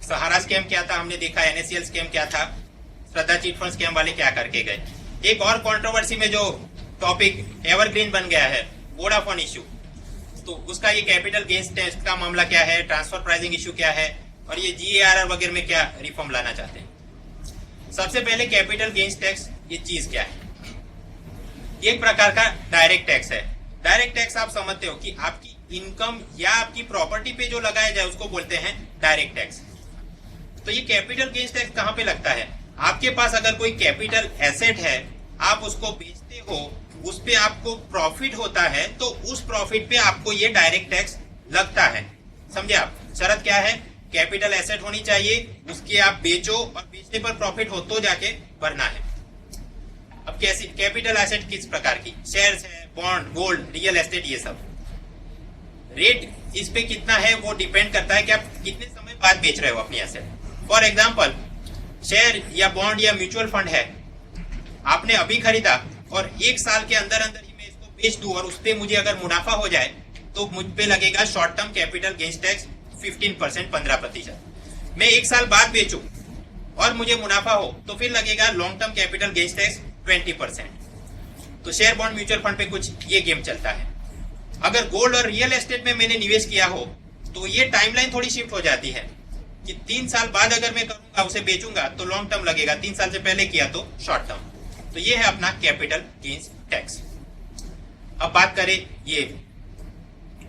सहारा scam क्या था हमने देखा, NSCL स्कैम क्या था, श्रद्धा चिट फंड स्कैम वाले क्या करके गए। एक और कंट्रोवर्सी में जो टॉपिक एवरग्रीन बन गया है, वोडाफोन इश्यू, तो उसका ये कैपिटल गेन्स टैक्स का मामला क्या है, ट्रांसफर प्राइसिंग इश्यू क्या है, और ये GARR वगैरह में क्या रिफॉर्म लाना चाहते हैं। सबसे पहले कैपिटल गेन्स टैक्स ये चीज क्या है? एक प्रकार का डायरेक्ट टैक्स है। डायरेक्ट टैक्स आप समझते हो कि आपकी इनकम या आपकी प्रॉपर्टी पे जो लगाया जाए उसको बोलते हैं डायरेक्ट टैक्स। तो ये कैपिटल गेन्स टैक्स कहां पे लगता है? आपके पास अगर कोई कैपिटल एसेट है, आप उसको बेचते हो, उस पे आपको प्रॉफिट होता है, तो उस प्रॉफिट पे आपको ये डायरेक्ट टैक्स लगता है। समझे आप? शर्त क्या है? कैपिटल एसेट होनी चाहिए, उसके आप बेचो और बेचने पर प्रॉफिट हो तो जाके भरना है। अब कैसी कैपिटल एसेट किस प्रकार की? शेयर्स है, बॉन्ड, गोल्ड, रियल एस्टेट, ये सब। रेट इस पे कितना है वो डिपेंड करता है कि आप कितने समय बाद बेच रहे हो अपनी एसेट। फॉर एग्जांपल, शेयर या बॉन्ड या म्यूचुअल फंड है, आपने अभी खरीदा और एक साल के अंदर अंदर ही मैं इसको बेच दूं और उस पे मुझे अगर मुनाफा हो जाए तो मुझ पे लगेगा short term capital gains tax 15%, 15%। मैं एक साल बाद बेचूं और मुझे मुनाफा हो तो फिर लगेगा long term capital gains tax 20%। तो शेयर, बॉन्ड, म्यूचुअल फंड पे कुछ ये गेम चलता है। अगर गोल्ड और रियल एस्टेट में मैंने निवेश किया हो तो ये टाइमलाइन थोड़ी शिफ्ट हो जाती है कि 3 साल बाद अगर मैं करूंगा, उसे बेचूंगा तो लॉन्ग टर्म लगेगा, 3 साल से पहले किया तो शॉर्ट टर्म। तो ये है अपना कैपिटल गेन्स टैक्स। अब बात करें ये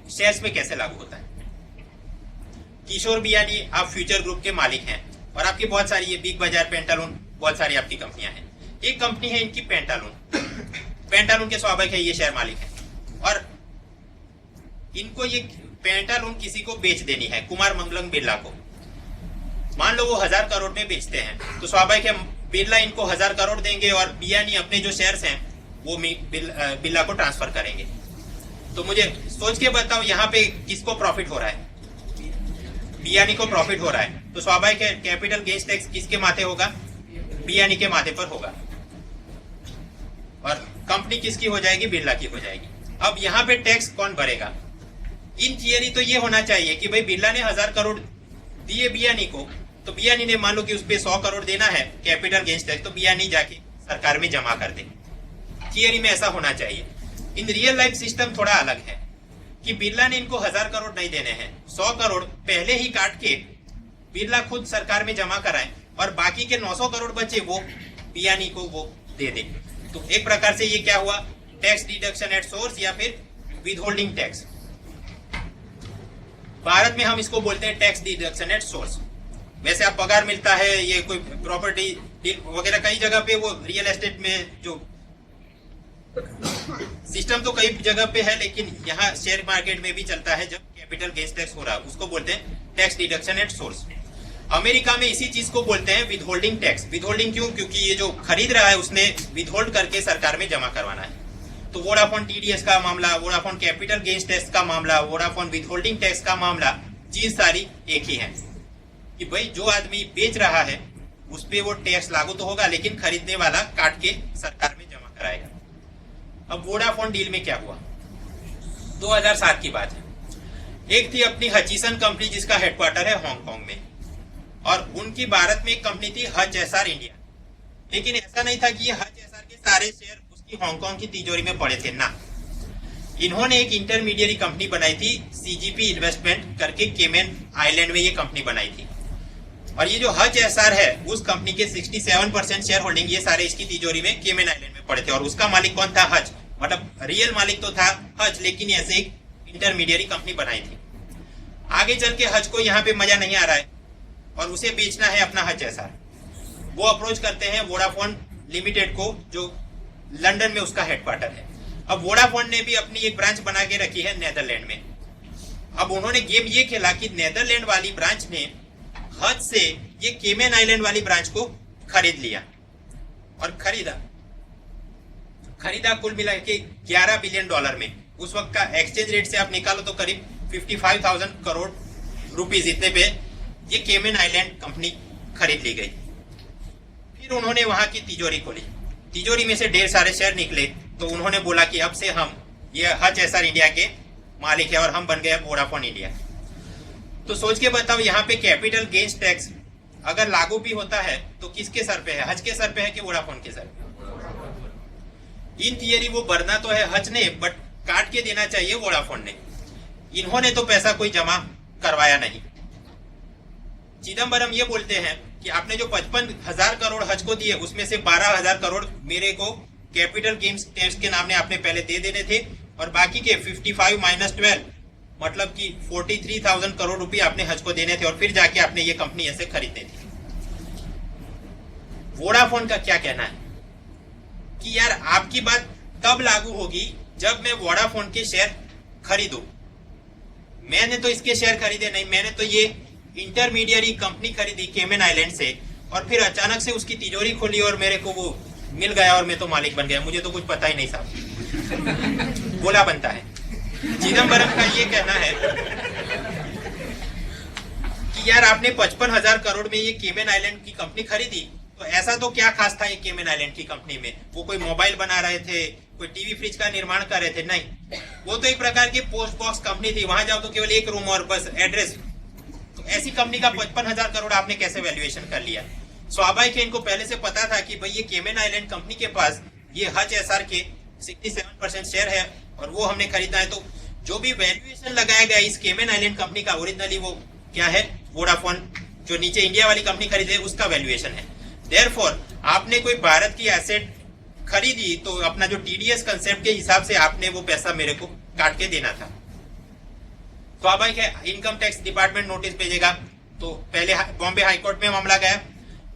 शेयर्स में कैसे लागू होता है। किशोर बियानी, आप फ्यूचर ग्रुप के मालिक हैं और आपकी बहुत सारी ये बिग बाजार, पेंटालून, बहुत सारी आपकी कंपनियां हैं। एक कंपनी है इनकी पेंटालून। पेंटालून के स्वाभाविक है ये शेयर मालिक है और इनको ये पेंटालून किसी को बेच देनी है, कुमार मंगलम बिरला को। मान लो वो 1000 करोड़ में बेचते हैं तो स्वाभाविक है बिरला इनको 1000 करोड़ देंगे और बियानी अपने जो शेयर्स हैं वो बिरला को ट्रांसफर करेंगे। तो मुझे सोच के बताओ यहाँ पे किसको प्रॉफिट हो रहा है? बियानी को प्रॉफिट हो रहा है। तो स्वाभाविक है कैपिटल गेन्स टैक्स किसके माथे होगा? बियानी के माथे पर होगा और कंपनी किसकी हो जाएगी? बिरला की हो जाएगी। अब यहाँ पे टैक्स कौन भरेगा? इन थियरी तो ये होना चाहिए कि भाई बिरला ने 1000 करोड़ दिए बियानी को, तो बियानी ने मान लो कि उस पे 100 करोड़ देना है कैपिटल गेन्स टैक्स, तो बियानी जाके सरकार में जमा कर दे। थियरी में ऐसा होना चाहिए। इन रियल लाइफ सिस्टम थोड़ा अलग है कि बिरला ने इनको 1000 करोड़ नहीं देने हैं, 100 करोड़ पहले ही काट के बिरला खुद सरकार में जमा कराए और बाकी के 900 करोड़ बचे वो बियानी को वो दे दे। तो एक प्रकार से ये क्या हुआ? टैक्स डिडक्शन एट सोर्स या फिर विदहोल्डिंग टैक्स। भारत में हम इसको बोलते हैं टैक्स डिडक्शन एट सोर्स। वैसे आप पगार मिलता है, ये कोई प्रॉपर्टी डील वगैरह कई जगह पे, वो रियल एस्टेट में जो सिस्टम तो कई जगह पे है, लेकिन यहाँ शेयर मार्केट में भी चलता है जब कैपिटल गेन्स टैक्स हो रहा है, उसको बोलते हैं tax deduction at source. America में इसी चीज को बोलते हैं विदहोल्डिंग टैक्स। विदहोल्डिंग क्यों? क्योंकि ये जो खरीद रहा है उसने विदहोल्ड करके सरकार में जमा करवाना है। तो वोडाफोन TDS का मामला, वोडाफोन कैपिटल गेन्स टैक्स का मामला, वोडाफोन विदहोल्डिंग टैक्स का मामला, चीज सारी एक ही है कि भाई जो आदमी बेच रहा है उस पे वो टैक्स लागू तो होगा, लेकिन खरीदने वाला काट के सरकार में जमा कराएगा। अब वोडाफोन डील में क्या हुआ? 2007 की बात है। एक थी अपनी हचीसन कंपनी जिसका हेडक्वार्टर है हांगकांग में, और उनकी भारत में एक कंपनी थी हच SR इंडिया। लेकिन ऐसा नहीं था कि ये हच SR के सारे शेयर उसकी हांगकांग की तिजोरी में पड़े थे ना। इन्होंने एक इंटरमीडियरी कंपनी बनाई थी, CGP इन्वेस्टमेंट करके, केमन आइलैंड में ये कंपनी बनाई थी। और ये जो हच SR है उस कंपनी के 67% शेयर होल्डिंग ये सारे इसकी तिजोरी में केमन आइलैंड में पड़े थे। और उसका मालिक कौन था? हच। मतलब रियल मालिक तो था हच, लेकिन ऐसे एक इंटरमीडियरी कंपनी बनाई थी। आगे चल के हच को यहाँ पे मजा नहीं आ रहा है और उसे बेचना है अपना हच SR। वो अप्रोच करते हैं वोडाफोन लिमिटेड को, जो लंदन में उसका हेडक्वार्टर है। अब वोडाफोन ने भी अपनी एक ब्रांच बना के रखी है नेदरलैंड में। अब उन्होंने गेम ये खेला कि नेदरलैंड वाली ब्रांच ने हज से ये केमन आइलैंड वाली ब्रांच को खरीद लिया और खरीदा कुल मिला के $11 बिलियन में। उस वक्त का एक्सचेंज रेट से आप निकालो तो करीब 55,000 करोड़ रुपीस इतने पे ये केमन आइलैंड कंपनी खरीद ली गई। फिर उन्होंने वहां की तिजोरी खोली, तिजोरी में से ढेर सारे शेयर निकले, तो उन्होंने बोला कि अब से हम ये हच SR इंडिया के मालिक है और हम बन गए वोडाफोन इंडिया। तो सोच के बताओ, यहाँ पे कैपिटल गेन्स टैक्स अगर लागू भी होता है तो किसके सर पे है? हज के सर पे है कि वोडाफोन के सर पे? इन थियरी वो भरना तो है हज ने, बट काट के देना चाहिए वोडाफोन ने। इन्होंने तो पैसा कोई जमा करवाया नहीं। चिदम्बरम ये बोलते हैं कि आपने जो 55,000 करोड़ हज को दिए उसमें से 12,000 करोड़ मेरे को कैपिटल गेन्स टैक्स के नाम ने आपने पहले दे देने थे, और बाकी के 55 माइनस 12 मतलब कि 43,000 करोड़ रुपए आपने हज को देने थे, और फिर जाके आपने ये कंपनी ऐसे खरीदनी थी। वोडाफोन का क्या कहना है कि यार आपकी बात तब लागू होगी जब मैं वोडाफोन के शेयर खरीदूं। मैंने तो इसके शेयर खरीदे नहीं, मैंने तो ये इंटरमीडियरी कंपनी खरीदी केमन आइलैंड से, और फिर अचानक से उसकी तिजोरी खोली और मेरे को वो मिल गया और मैं तो मालिक बन गया, मुझे तो कुछ पता ही नहीं साहब। बोला बनता है। चिदम्बरम का ये कहना है कि यार आपने 55,000 करोड़ में ये केमन आइलैंड की कंपनी खरीदी, तो ऐसा तो क्या खास था ये केमन आइलैंड की कंपनी में? वो कोई मोबाइल बना रहे थे, कोई टीवी फ्रिज का निर्माण कर रहे थे? नहीं, वो तो एक प्रकार की पोस्ट बॉक्स कंपनी थी। वहां जाओ तो केवल एक रूम और बस एड्रेस। तो ऐसी कंपनी का 55,000 करोड़ आपने कैसे वैल्यूएशन कर लिया? स्वाभाविक है इनको पहले से पता था कि भाई ये केमन आइलैंड कंपनी के पास ये हज एसआर के 67% शेयर है और वो हमने खरीदा है। तो जो भी वैल्यूएशन लगाया गया इस केमन आइलैंड कंपनी का, ओरिजिनली वो क्या है? वोडाफोन जो नीचे इंडिया वाली कंपनी खरीदे उसका वैल्यूएशन है। देयरफॉर आपने कोई भारत की एसेट खरीदी तो अपना जो टीडीएस कंसेप्ट के हिसाब से आपने वो पैसा मेरे को काट के देना था। स्वाभाविक है इनकम टैक्स डिपार्टमेंट नोटिस भेजेगा। तो पहले बॉम्बे हाईकोर्ट में मामला गया।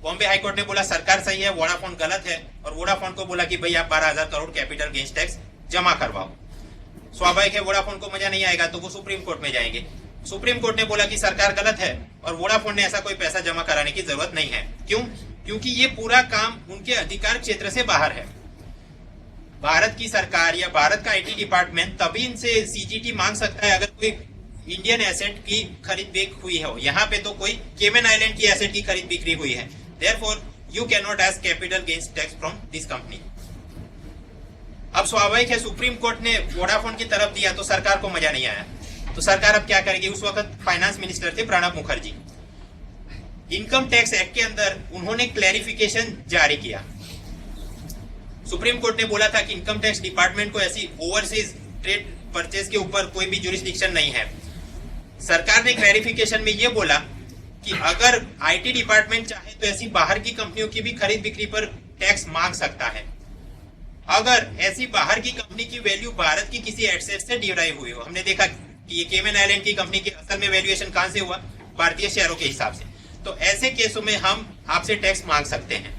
बॉम्बे हाईकोर्ट ने बोला सरकार सही है, वोडाफोन गलत है, और वोडाफोन को बोला कि भाई आप 12,000 करोड़ कैपिटल गेन्स टैक्स जमा करवाओ। स्वाभाविक है वोडाफोन को मजा नहीं आएगा तो वो सुप्रीम कोर्ट में जाएंगे। सुप्रीम कोर्ट ने बोला कि सरकार गलत है और वोडाफोन ने ऐसा कोई पैसा जमा कराने की जरूरत नहीं है। क्यों? क्योंकि ये पूरा काम उनके अधिकार क्षेत्र से बाहर है। भारत की सरकार या भारत का आईटी डिपार्टमेंट तभी इनसे सीजीटी मांग सकता है अगर कोई इंडियन एसेट की खरीद बिक्री हुई हो। यहाँ पे तो कोई केमन आइलैंड की एसेट की खरीद बिक्री हुई है। Therefore, you cannot ask capital gains tax from this company. अब स्वाभाविक है सुप्रीम कोर्ट ने वोडाफोन की तरफ दिया तो सरकार को मजा नहीं आया। तो सरकार अब क्या करेगी? उस वक्त फाइनेंस मिनिस्टर थे Pranab Mukherjee. Income tax act के अंदर उन्होंने क्लैरिफिकेशन जारी किया। सुप्रीम कोर्ट ने बोला था कि इनकम टैक्स डिपार्टमेंट को ऐसी ओवरसीज ट्रेड परचेज के ऊपर कोई भी जुरिस्डिक्शन नहीं है। सरकार ने क्लैरिफिकेशन में ये बोला कि अगर आईटी डिपार्टमेंट चाहे तो ऐसी बाहर की कंपनियों की भी खरीद बिक्री पर टैक्स मांग सकता है, अगर ऐसी बाहर की कंपनी की वैल्यू भारत की किसी एसेट से डिराइव हुई हो। हमने देखा कि ये केमन आइलैंड की कंपनी के असल में वैल्यूएशन कहां से हुआ? भारतीय शेयरों के हिसाब से। तो ऐसे केसों में हम आपसे टैक्स मांग सकते हैं।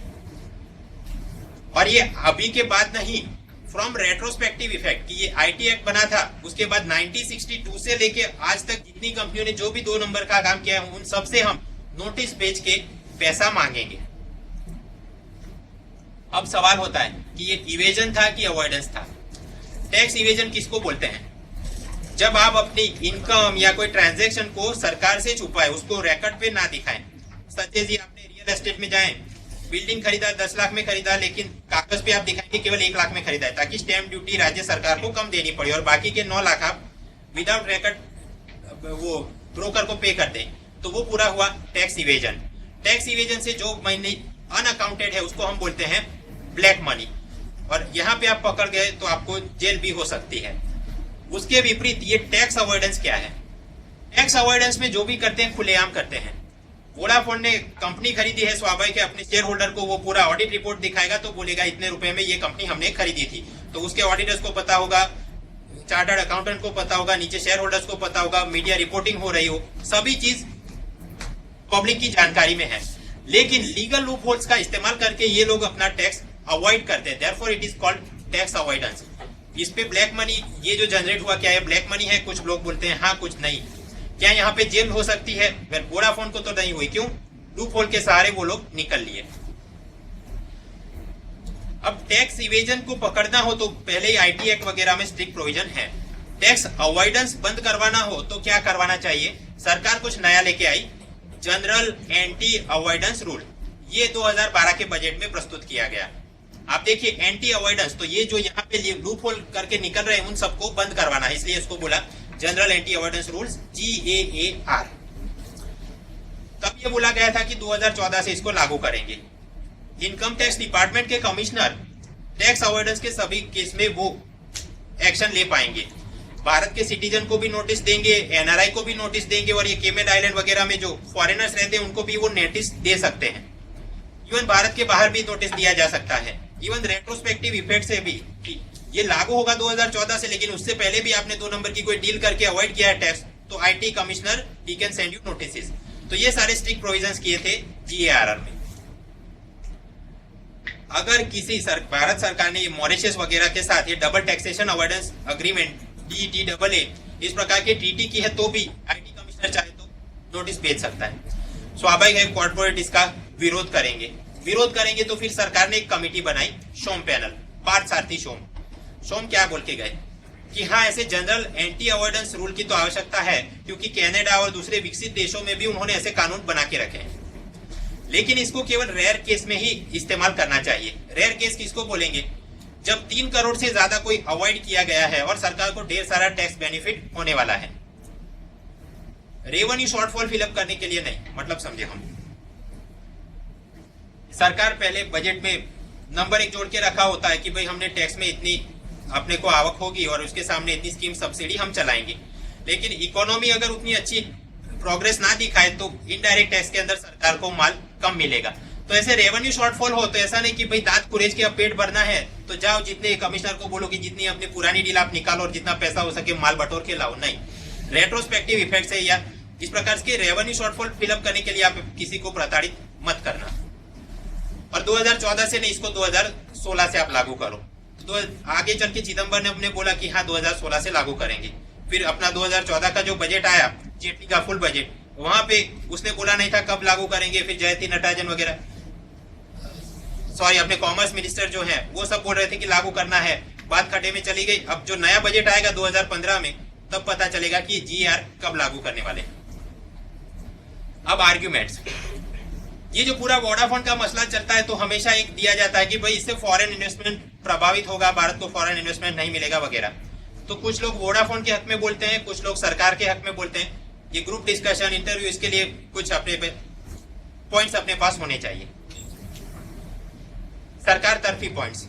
और ये अभी के बाद नहीं, फ्रॉम रेट्रोस्पेक्टिव इफेक्ट कि ये आईटी एक्ट बना था उसके बाद 1962 से लेके आज तक जितनी कंपनियों ने जो भी 2 नंबर का काम किया है उन सब से हम नोटिस भेज के पैसा मांगेंगे। अब सवाल होता है कि ये इवेजन था कि अवॉइडेंस था? टैक्स इवेजन किसको बोलते हैं? जब आप अपनी इनकम या कोई ट्रांजैक्शन को सरकार से छुपाए, उसको रिकॉर्ड पे ना दिखाएं। सत्य जी आपने रियल एस्टेट में जाएं, बिल्डिंग खरीदा 10 लाख में खरीदा, लेकिन कागज पे आप दिखाएंगे केवल 1 लाख में खरीदा है, ताकि स्टैंप ड्यूटी राज्य सरकार को कम देनी पड़े और बाकी के 9 लाख आप विदाउट रिकॉर्ड वो ब्रोकर को पे कर दें। तो वो पूरा हुआ टैक्स इवेजन। टैक्स इवेजन से जो मनी अनअकाउंटेड है उसको हम बोलते हैं ब्लैक मनी, और यहाँ पे आप पकड़ गए तो आपको जेल भी हो सकती है। उसके विपरीत ये टैक्स अवॉइडेंस क्या है? टैक्स अवॉइडेंस में जो भी करते हैं खुलेआम करते हैं। वोडाफोन ने कंपनी खरीदी है, स्वाभाविक है अपने शेयर होल्डर को वो पूरा ऑडिट रिपोर्ट दिखाएगा तो बोलेगा इतने रुपए में ये कंपनी हमने खरीदी थी। तो उसके ऑडिटर्स को पता होगा, चार्टर्ड अकाउंटेंट को पता होगा, नीचे शेयर होल्डर्स को पता होगा, मीडिया रिपोर्टिंग हो रही हो, सभी चीज पब्लिक की जानकारी में है। लेकिन लीगल लूप होल्स का इस्तेमाल करके ये लोग अपना टैक्स अवॉइड करते हैं। Therefore it is called tax avoidance. इस पे ब्लैक मनी ये जो जनरेट हुआ, क्या ये ब्लैक मनी है? कुछ लोग बोलते हैं हाँ, कुछ नहीं। क्या यहाँ पे जेल हो सकती है? वोडाफोन को तो नहीं हुई। क्यों? लूप होल के सहारे वो लोग निकल लिए। अब टैक्स इवेजन को पकड़ना हो तो पहले ही आईटी एक्ट वगैरह में स्ट्रिक्ट प्रोविजन है। टैक्स अवॉइडेंस बंद करवाना हो तो क्या करवाना चाहिए? सरकार कुछ नया लेके आई, जनरल एंटी अवॉइडेंस रूल। ये 2012 के बजट में प्रस्तुत किया गया। आप देखिए एंटी अवॉइडेंस, तो ये जो यहाँ पे लूप होल करके निकल रहे हैं उन सबको बंद करवाना है, इसलिए इसको बोला general anti avoidance rules, GAAR। ये बोला गया था कि 2014 से इसको लागू करेंगे। इनकम टैक्स डिपार्टमेंट के कमिश्नर टैक्स अवॉइडेंस के सभी केस में वो एक्शन ले पाएंगे। भारत के सिटीजन को भी नोटिस देंगे, एनआरआई को भी नोटिस देंगे, और ये केमेन आइलैंड वगैरह में जो फॉरेनर्स रहते हैं उनको भी वो नोटिस दे सकते हैं। इवन भारत के बाहर भी नोटिस दिया जा सकता है। इवन रेट्रोस्पेक्टिव इफेक्ट से भी ये लागू होगा 2014 से, लेकिन उससे पहले भी आपने 2 नंबर की कोई डील करके अवॉइड किया है टैक्स, तो IT commissioner he can send you notice. तो ये सारे स्ट्रिक्ट प्रोविजंस किए थे जीएआरआर में। अगर किसी भारत सरकार ने मॉरिशस वगैरह के साथ ये double taxation avoidance agreement DTAA इस प्रकार के ट्रीटी की है, तो भी आईटी कमिश्नर चाहे तो नोटिस भेज सकता है। स्वाभाविक है कॉर्पोरेट इसका विरोध करेंगे तो फिर सरकार ने एक कमेटी बनाई, शोम पैनल, पार्थ सारथी शोम क्या बोल के गए कि हाँ, ऐसे जनरल एंटी अवॉइडेंस रूल की तो आवश्यकता है, क्योंकि कनाडा और दूसरे विकसित देशों में भी उन्होंने ऐसे कानून बना के रखे हैं, लेकिन इसको केवल रेयर केस में ही इस्तेमाल करना चाहिए। रेयर केस किसको बोलेंगे? जब 3 करोड़ से ज्यादा कोई अवॉइड किया गया है और सरकार को ढेर सारा टैक्स बेनिफिट होने वाला है। रेवेन्यू शॉर्टफॉल फिलअप करने के लिए नहीं, मतलब समझे हम। सरकार पहले बजट में नंबर 1 जोड़ के रखा होता है कि भाई हमने टैक्स में इतनी अपने को आवक होगी और उसके सामने इतनी स्कीम सब्सिडी हम चलाएंगे, लेकिन इकोनॉमी अगर उतनी अच्छी प्रोग्रेस ना दिखाए तो इनडायरेक्ट टैक्स के अंदर सरकार को माल कम मिलेगा। तो ऐसे रेवेन्यू शॉर्टफॉल हो तो ऐसा नहीं कि भाई दांत कुरेज के अब पेट भरना है तो जाओ जितने कमिश्नर को बोलो कि जितनी अपनी पुरानी डील आप निकालो और जितना पैसा हो सके माल बटोर के लाओ। नहीं, रेट्रोस्पेक्टिव इफेक्ट से या इस प्रकार के रेवेन्यू शॉर्टफॉल फिलअप करने के लिए आप किसी को प्रताड़ित मत करना। और 2014 से नहीं, इसको 2016 से आप लागू करो। तो आगे चल के चिदम्बर ने अपने बोला कि हाँ 2016 से लागू करेंगे। फिर अपना 2014 का जो बजट आया, जेटली का फुल बजट, वहां पे उसने बोला नहीं था कब लागू करेंगे। फिर जयती नटराजन वगैरह, सॉरी अपने कॉमर्स मिनिस्टर जो है वो सब बोल रहे थे कि लागू करना है, बात खड्डे में चली गई। अब जो नया बजट आएगा 2015 में, तब पता चलेगा कि जीआर कब लागू करने वाले। अब आर्ग्यूमेंट्स, ये जो पूरा वोडाफोन का मसला चलता है तो हमेशा एक दिया जाता है कि भाई इससे फॉरेन इन्वेस्टमेंट प्रभावित होगा, भारत को फॉरेन इन्वेस्टमेंट नहीं मिलेगा वगैरह। तो कुछ लोग वोडाफोन के हक में बोलते हैं, कुछ लोग सरकार के हक में बोलते हैं। ये ग्रुप डिस्कशन, इंटरव्यू, इसके लिए कुछ अपने पॉइंट्स अपने पास होने चाहिए। सरकार तरफी पॉइंट्स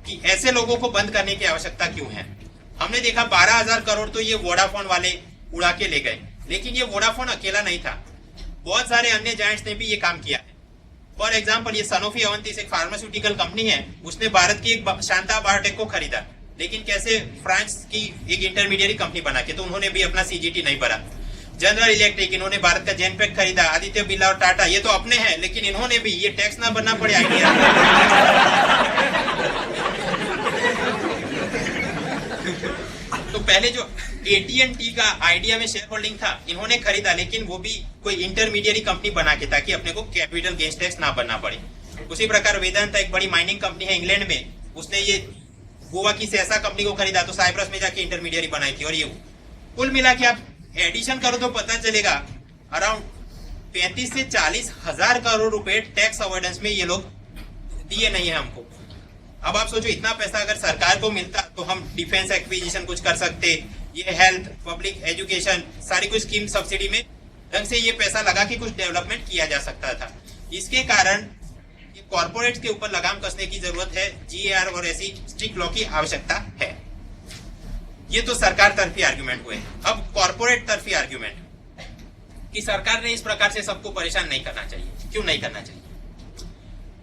कि ऐसे लोगों को बंद करने की आवश्यकता क्यों है। हमने देखा 12,000 करोड़ तो ये वोडाफोन वाले उड़ा के ले गए, लेकिन ये वोडाफोन अकेला नहीं था, बहुत सारे अन्य जायंट्स ने भी ये काम किया है। फॉर एग्जाम्पल, ये सनोफी अवंतीस एक फार्मास्यूटिकल कंपनी है, उसने भारत की एक शांता बायोटेक को खरीदा, लेकिन कैसे? फ्रांस की एक इंटरमीडिएट कंपनी बना के, तो उन्होंने भी अपना सीजीटी नहीं भरा। जनरल इलेक्ट्रिक, इन्होंने भारत का जेनपेक खरीदा। आदित्य बिरला और टाटा ये तो अपने हैं, लेकिन इन्होंने भी ये टैक्स ना भरना पड़े आइडिया। तो पहले जो AT&T का आइडिया में शेयर होल्डिंग था, इन्होंने खरीदा, लेकिन वो भी कोई इंटरमीडिएट कंपनी बना के, ताकि अपने को कैपिटल गेन्स टैक्स ना भरना पड़े। उसी प्रकार वेदांता एक बड़ी माइनिंग कंपनी है इंग्लैंड में, उसने ये गोवा की सेसा कंपनी को खरीदा, तो साइप्रस में जाके इंटरमीडिएट बनाई थी। और ये कुल मिला के आप एडिशन करो तो पता चलेगा अराउंड 35 से 40 हजार करोड़ रुपए टैक्स अवॉइडेंस में ये लोग दिए नहीं है हमको। अब आप सोचो, इतना पैसा अगर सरकार को मिलता तो हम डिफेंस एक्विजिशन कुछ कर सकते, ये हेल्थ, पब्लिक एजुकेशन, सारी कुछ स्कीम सब्सिडी में ढंग से ये पैसा लगा के कुछ डेवलपमेंट किया जा सकता था। इसके कारण कॉर्पोरेट के ऊपर लगाम कसने की जरूरत है, जीएआर और ऐसी स्ट्रिक्ट लॉ की आवश्यकता है। ये तो सरकार तरफी आर्ग्यूमेंट हुए। अब कॉर्पोरेट तरफी आर्ग्यूमेंट कि सरकार ने इस प्रकार से सबको परेशान नहीं करना चाहिए। क्यों नहीं करना चाहिए?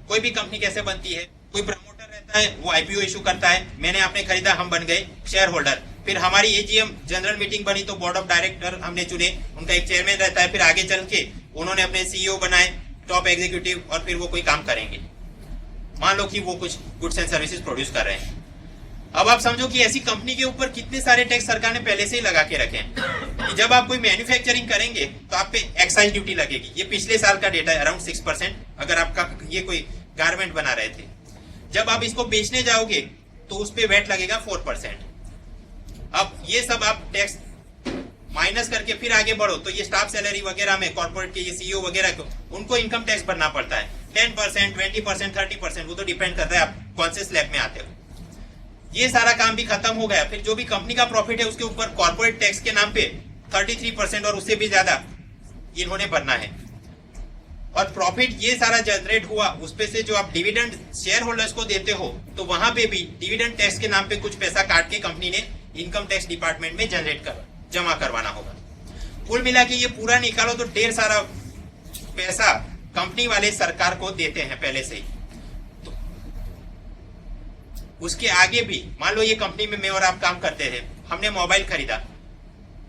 कोई भी कंपनी कैसे बनती है? कोई प्रमोटर रहता है, वो आईपीओ इशू करता है, मैंने आपने खरीदा, हम बन गए शेयर होल्डर। फिर हमारी एजीएम जनरल मीटिंग बनी तो बोर्ड ऑफ डायरेक्टर हमने चुने, उनका एक चेयरमैन रहता है। फिर आगे चल के उन्होंने अपने सीईओ बनाए, टॉप एग्जीक्यूटिव, और फिर वो कोई काम करेंगे। मान लो कि वो कुछ गुड्स एंड सर्विसेज प्रोड्यूस कर रहे हैं। अब आप समझो कि ऐसी कंपनी के ऊपर कितने सारे टैक्स सरकार ने पहले से ही लगा के रखे हैं कि जब आप कोई मैन्युफैक्चरिंग करेंगे तो आप पे एक्साइज ड्यूटी लगेगी। ये पिछले साल का डेटा है, अराउंड 6%, अगर आपका ये कोई गारमेंट बना रहे थे। जब आप इसको बेचने जाओगे तो उस पे वैट लगेगा 4%। अब ये सब आप टैक्स माइनस करके फिर आगे बढ़ो तो ये स्टाफ सैलरी वगैरह में कॉर्पोरेट के ये सीईओ वगैरह को उनको इनकम टैक्स भरना पड़ता है 10%, 20%, 30%, वो तो डिपेंड करता है आप कौन से स्लैब में आते हो। ये सारा काम भी खत्म हो गया। फिर जो भी कंपनी का प्रॉफिट है उसके ऊपर कॉर्पोरेट टैक्स के नाम पे 33% और उससे भी ज्यादा इन्होंने भरना है। और प्रॉफिट ये सारा जनरेट हुआ, उस पे से जो आप डिविडेंड शेयर होल्डर्स को देते हो, तो वहां पे भी डिविडेंड टैक्स के नाम पे कुछ पैसा काट के कंपनी ने इनकम टैक्स डिपार्टमेंट में जमा करवाना होगा। कुल मिला के ये पूरा निकालो तो ढेर सारा पैसा कंपनी वाले सरकार को देते हैं पहले से ही। तो उसके आगे भी मान लो ये कंपनी में मैं और आप काम करते थे, हमने मोबाइल खरीदा,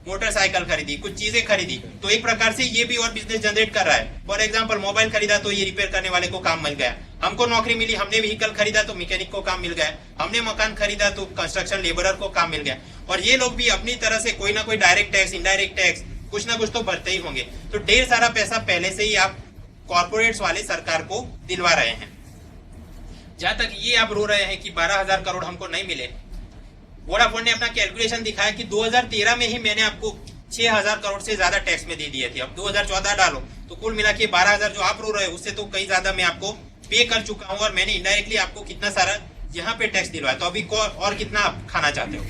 मोटरसाइकिल खरीदी, कुछ चीजें खरीदी, तो एक प्रकार से ये भी और बिजनेस जनरेट कर रहा है। फॉर एग्जांपल मोबाइल खरीदा तो ये रिपेयर करने वाले को काम मिल गया, हमको नौकरी मिली, हमने व्हीकल खरीदा तो मैकेनिक को काम मिल गया, हमने मकान खरीदा तो कंस्ट्रक्शन लेबरर को काम मिल गया। और ये लोग भी अपनी तरह से कोई ना कोई डायरेक्ट टैक्स, इनडायरेक्ट टैक्स कुछ ना कुछ तो भरते ही होंगे। तो ढेर सारा पैसा पहले से ही आप कॉर्पोरेट्स वाले सरकार को दिलवा रहे हैं। जहां तक ये आप रो रहे हैं कि 12,000 करोड़ हमको नहीं मिले, वोडाफोन ने अपना कैलकुलेशन दिखाया कि 2013 में ही मैंने आपको 6,000 करोड़ से ज्यादा टैक्स में दे दिए थे। अब 2014 डालो तो कुल मिला के 12,000 जो आप रो रहे हो उससे तो कई ज्यादा मैं आपको पे कर चुका हूं, और मैंने इनडायरेक्टली आपको कितना सारा यहाँ पे टैक्स दिलवाया। तो अभी और कितना आप खाना चाहते हो?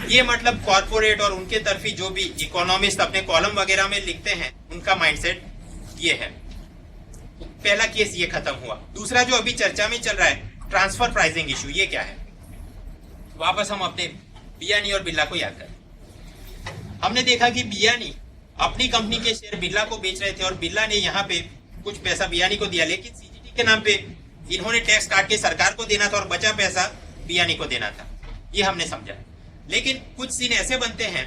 ये मतलब कॉर्पोरेट और उनके तरफी जो भी इकोनॉमिस्ट अपने कॉलम वगैरह में लिखते हैं, उनका माइंडसेट ये है। पहला केस ये खत्म हुआ। दूसरा जो अभी चर्चा में चल रहा है, ट्रांसफर प्राइसिंग इशू, ये क्या है? वापस हम अपने बियानी और बिरला को याद करें। हमने देखा कि बियानी अपनी कंपनी के शेयर बिरला को बेच रहे थे और बिरला ने यहाँ पे कुछ पैसा बियानी को दिया, लेकिन सीजीटी के नाम पे इन्होंने टैक्स काट के सरकार को देना था और बचा पैसा बियानी को देना था। ये हमने समझा। लेकिन कुछ सीन ऐसे बनते हैं,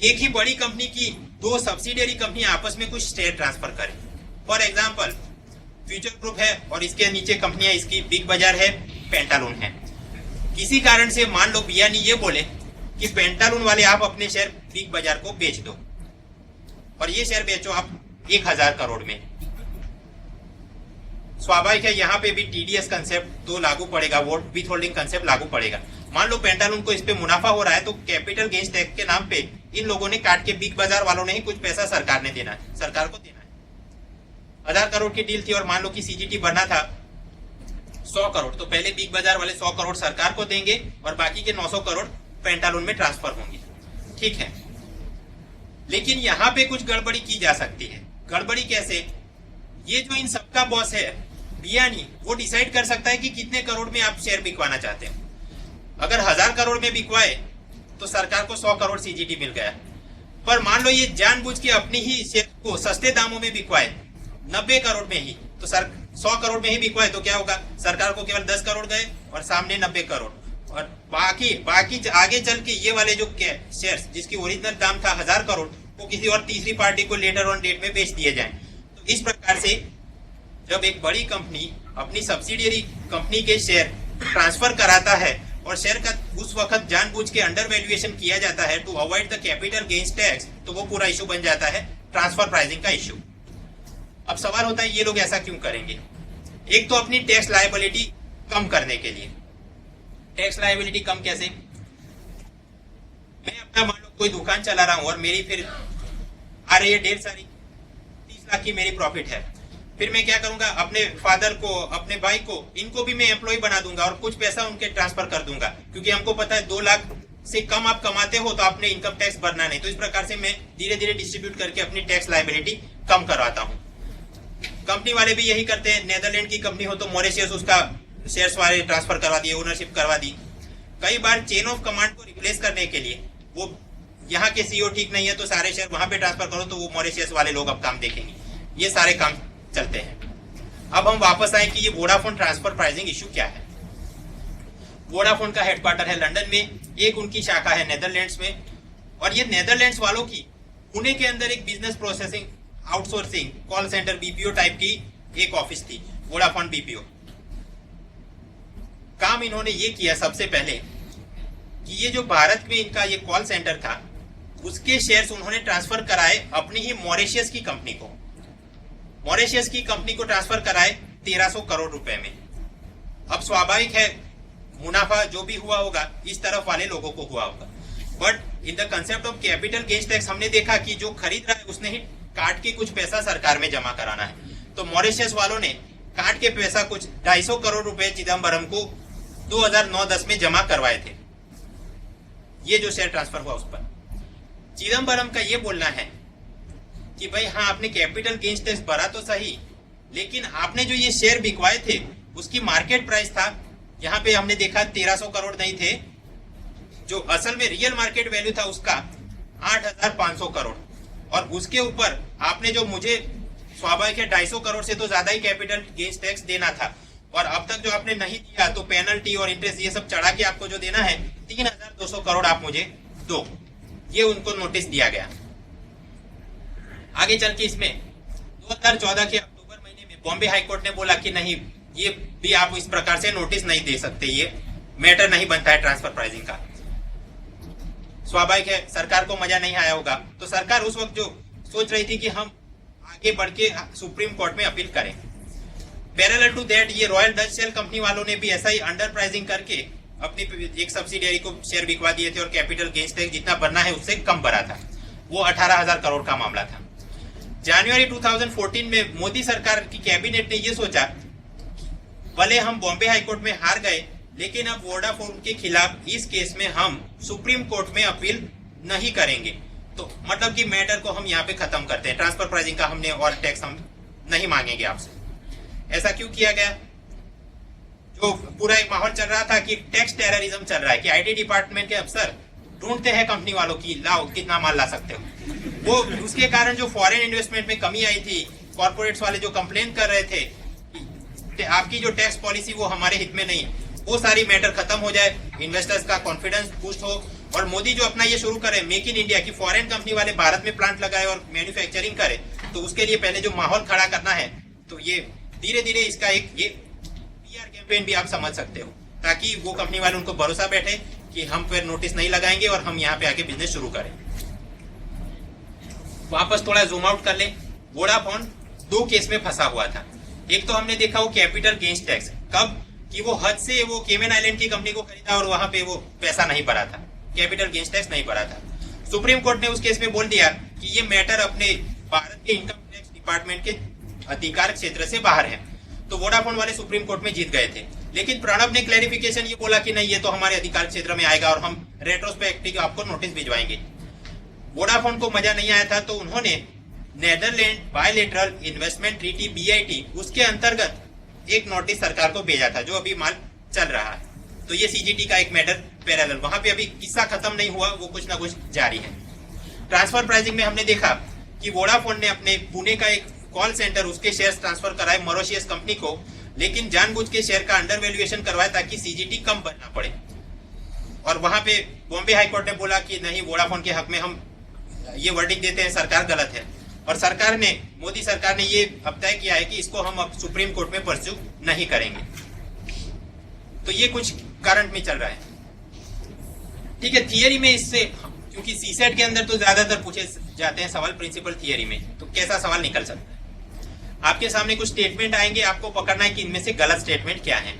एक ही बड़ी कंपनी की दो सब्सिडियरी कंपनी आपस में कुछ शेयर ट्रांसफर करें। फॉर एग्जाम्पल फ्यूचर ग्रुप है और इसके नीचे कंपनियां, इसकी बिग बाजार है, पेंटालून है। किसी कारण से मान लो बियानी ये बोले कि पेंटालून वाले आप अपने शेयर बिग बाजार को बेच दो, और ये शेयर बेचो आप 1,000 करोड़ में। स्वाभाविक है यहाँ पे भी टीडीएस कंसेप्ट तो लागू पड़ेगा, वोट विथ होल्डिंग कंसेप्ट लागू पड़ेगा। मान लो पेंटालून को इस पे मुनाफा हो रहा है, तो कैपिटल गेन्स टैक्स के नाम पे इन लोगों ने काट के बिग बाजार वालों ने ही कुछ पैसा सरकार ने देना है, सरकार को देना है। 1,000 करोड़ की डील थी और मान लो कि सीजीटी बनना था 100 करोड़, तो पहले बिग बाजार वाले 100 करोड़ सरकार को देंगे और बाकी के 900 करोड़ पेंटालून में ट्रांसफर होंगे। ठीक है, लेकिन यहाँ पे कुछ गड़बड़ी की जा सकती है। गड़बड़ी कैसे? ये जो इन सबका बॉस है बियानी, वो डिसाइड कर सकता है कि कितने करोड़ में आप शेयर बिकवाना चाहते हैं। अगर 1,000 करोड़ में बिकवाए तो सरकार को 100 करोड़ सीजीटी मिल गया। पर मान लो ये जानबूझ के अपनी ही शेयर को सस्ते दामों में बिकवाए 90 करोड़ में ही, तो 100 करोड़ में ही बिकवाए तो क्या होगा? सरकार को केवल 10 करोड़ गए और सामने 90 करोड़, और बाकी आगे चल के ये वाले जो शेयर्स जिसकी ओरिजिनल दाम था 1,000 करोड़, वो किसी और तीसरी पार्टी को लेटर ऑन डेट में बेच दिए जाएं। तो इस प्रकार से जब एक बड़ी कंपनी अपनी सब्सिडियरी कंपनी के शेयर ट्रांसफर कराता है और शेयर का उस वक्त जानबूझ के अंडर वैल्यूएशन किया जाता है to avoid the capital gains tax, तो वो पूरा इशू बन जाता है ट्रांसफर प्राइसिंग का इशू। अब सवाल होता है ये लोग ऐसा क्यों करेंगे? एक तो अपनी टैक्स लायबिलिटी कम करने के लिए। टैक्स लायबिलिटी कम कैसे? मैं अपना मान लो कोई दुकान चला रहा हूं और मेरी फिर आ रही है ढेर सारी 30 लाख की मेरी प्रॉफिट है। फिर मैं क्या करूंगा? अपने फादर को, अपने भाई को, इनको भी मैं एम्प्लॉय बना दूंगा और कुछ पैसा उनके ट्रांसफर कर दूंगा, क्योंकि हमको पता है 2 लाख से कम आप कमाते हो तो आपने इनकम टैक्स भरना नहीं। तो इस प्रकार से मैं धीरे धीरे डिस्ट्रीब्यूट करके अपनी टैक्स लायबिलिटी कम करवाता हूँ। कंपनी वाले भी यही करते हैं। नेदरलैंड की कंपनी हो तो मॉरिशस उसका शेयर्स वाले ट्रांसफर करवा दिए, ओनरशिप करवा दी। कई बार चेन ऑफ कमांड को रिप्लेस करने के लिए, वो यहाँ के सीईओ ठीक नहीं है तो सारे शेयर वहां पे ट्रांसफर करो, तो वो मॉरिशस वाले लोग अब काम देखेंगे। ये सारे काम चलते हैं। अब हम वापस आए कि ये वोडाफोन ट्रांसफर प्राइसिंग इशू क्या है। वोडाफोन का हेडक्वार्टर है लंदन में, एक उनकी शाखा है नेदरलैंड्स में, और ये नेदरलैंड्स वालों की पुणे के अंदर एक business processing outsourcing call centre BPO type की एक ऑफिस थी, वोडाफोन बीपीओ। काम इन्होंने ये किया सबसे पहले कि ये जो भारत में इनका ये कॉल सेंटर था, उसके शेयर्स उन्होंने ट्रांसफर कराए अपनी ही मॉरिशस की कंपनी को। मॉरिशस की कंपनी को ट्रांसफर कराए 1300 करोड़ रुपए में। अब स्वाभाविक है मुनाफा जो भी हुआ होगा इस तरफ वाले लोगों को हुआ होगा, but in the concept of capital gains tax हमने देखा कि जो खरीद रहा है उसने ही काट के कुछ पैसा सरकार में जमा कराना है। तो मॉरिशस वालों ने काट के पैसा कुछ 250 करोड़ रुपए चिदम्बरम को 2009-10 में जमा करवाए थे। ये जो शेयर ट्रांसफर हुआ उस पर चिदम्बरम का ये बोलना है कि भाई हाँ आपने कैपिटल गेन्स टैक्स भरा तो सही, लेकिन आपने जो ये शेयर बिकवाए थे उसकी मार्केट प्राइस था, यहाँ पे हमने देखा 1300 करोड़ नहीं थे, जो असल में रियल मार्केट वैल्यू था उसका 8500 करोड़, और उसके ऊपर आपने जो मुझे स्वाभाविक है 250 करोड़ से तो ज्यादा ही कैपिटल गेन्स टैक्स देना था, और अब तक जो आपने नहीं दिया तो पेनल्टी और इंटरेस्ट ये सब चढ़ा के आपको जो देना है 3200 करोड़ आप मुझे दो, ये उनको नोटिस दिया गया। आगे चल के इसमें 2014 के अक्टूबर महीने में बॉम्बे हाईकोर्ट ने बोला कि नहीं, ये भी आप इस प्रकार से नोटिस नहीं दे सकते, ये मैटर नहीं बनता है ट्रांसफर प्राइसिंग का। स्वाभाविक है सरकार को मजा नहीं आया होगा, तो सरकार उस वक्त जो सोच रही थी कि हम आगे बढ़ के सुप्रीम कोर्ट में अपील करें। पैरेलल टू दैट ये रॉयल डच सेल कंपनी वालों ने भी ऐसा ही अंडर प्राइसिंग करके अपनी एक सब्सिडियरी को शेयर बिकवा दिए थे और कैपिटल गेन्स टैक्स जितना भरना है उससे कम भरा था, वो 18,000 करोड़ का मामला था। जनवरी 2014 में मोदी सरकार की कैबिनेट ने ये सोचा, भले हम बॉम्बे हाईकोर्ट में हार गए लेकिन अब वोडाफोन के खिलाफ इस केस में हम सुप्रीम कोर्ट में अपील नहीं करेंगे, तो मतलब कि मैटर को हम यहाँ पे खत्म करते हैं, ट्रांसफर प्राइसिंग का हमने और टैक्स हम नहीं मांगेंगे आपसे। ऐसा क्यों किया गया? जो पूरा एक माहौल चल रहा था कि टैक्स टेररिज्म चल रहा है, कि आईटी डिपार्टमेंट के अफसर ढूंढते हैं कंपनी वालों की, लाओ कितना माल ला सकते हो, वो उसके कारण जो फॉरेन इन्वेस्टमेंट में कमी आई थी, कॉर्पोरेट्स वाले जो कंप्लेन कर रहे थे कि आपकी जो टैक्स पॉलिसी वो हमारे हित में नहीं है, वो सारी मैटर खत्म हो जाए, इन्वेस्टर्स का कॉन्फिडेंस बूस्ट हो, और मोदी जो अपना ये शुरू करे मेक इन इंडिया की फॉरेन कंपनी वाले भारत में प्लांट लगाए और मैन्युफैक्चरिंग करे, तो उसके लिए पहले जो माहौल खड़ा करना है, तो ये धीरे धीरे इसका एक ये पीआर कैंपेन भी आप समझ सकते हो, ताकि वो कंपनी वाले उनको भरोसा बैठे कि हम फिर नोटिस नहीं लगाएंगे और हम यहाँ पे आके बिजनेस शुरू करें। वापस थोड़ा जूम आउट कर ले। वोडाफोन 2 केस में फंसा हुआ था। एक तो हमने देखा वो कैपिटल गेन्स टैक्स, कब कि वो हद से वो केमन आइलैंड की कंपनी को खरीदा और वहां पे वो पैसा नहीं भरा था, कैपिटल गेन्स टैक्स नहीं भरा था। सुप्रीम कोर्ट ने उस केस में बोल दिया कि ये मैटर अपने भारत के इनकम टैक्स डिपार्टमेंट के अधिकार क्षेत्र से बाहर है, तो वोडाफोन वाले सुप्रीम कोर्ट में जीत गए थे। लेकिन प्रणब ने क्लैरिफिकेशन ये बोला कि नहीं, ये तो हमारे अधिकार क्षेत्र में आएगा और हम रेट्रोस्पेक्टिव आपको नोटिस भिजवाएंगे। वोडाफोन को मजा नहीं आया था, तो उन्होंने Netherland bilateral investment treaty BIT उसके अंतर्गत एक नोटिस सरकार को भेजा था, जो अभी माल चल रहा है। तो ये CGT का एक मैटर पैरेलल, वहां पे अभी किस्सा खत्म नहीं हुआ, वो कुछ ना कुछ जारी है। ट्रांसफर प्राइसिंग में हमने देखा कि वोडाफोन ने अपने पुणे का एक कॉल सेंटर उसके शेयर्स ट्रांसफर कराए मॉरिशियस कंपनी को, लेकिन जानबूझ के शेयर का अंडर वैल्यूएशन करवाया ताकि CGT कम भरना पड़े, और वहां पे बॉम्बे हाईकोर्ट ने बोला कि नहीं, वोडाफोन के हक में हम ये वर्डिंग देते हैं, सरकार गलत है, और सरकार ने, मोदी सरकार ने ये अब तय किया है कि इसको हम अब सुप्रीम कोर्ट में परस्यू नहीं करेंगे। तो ये कुछ करंट में चल रहा है। ठीक है, थियरी में इससे, क्योंकि सीसेट के अंदर तो ज्यादातर पूछे जाते हैं सवाल प्रिंसिपल थियरी में, तो कैसा सवाल निकल सकता है? आपके सामने कुछ स्टेटमेंट आएंगे, आपको पकड़ना है कि इनमें से गलत स्टेटमेंट क्या है।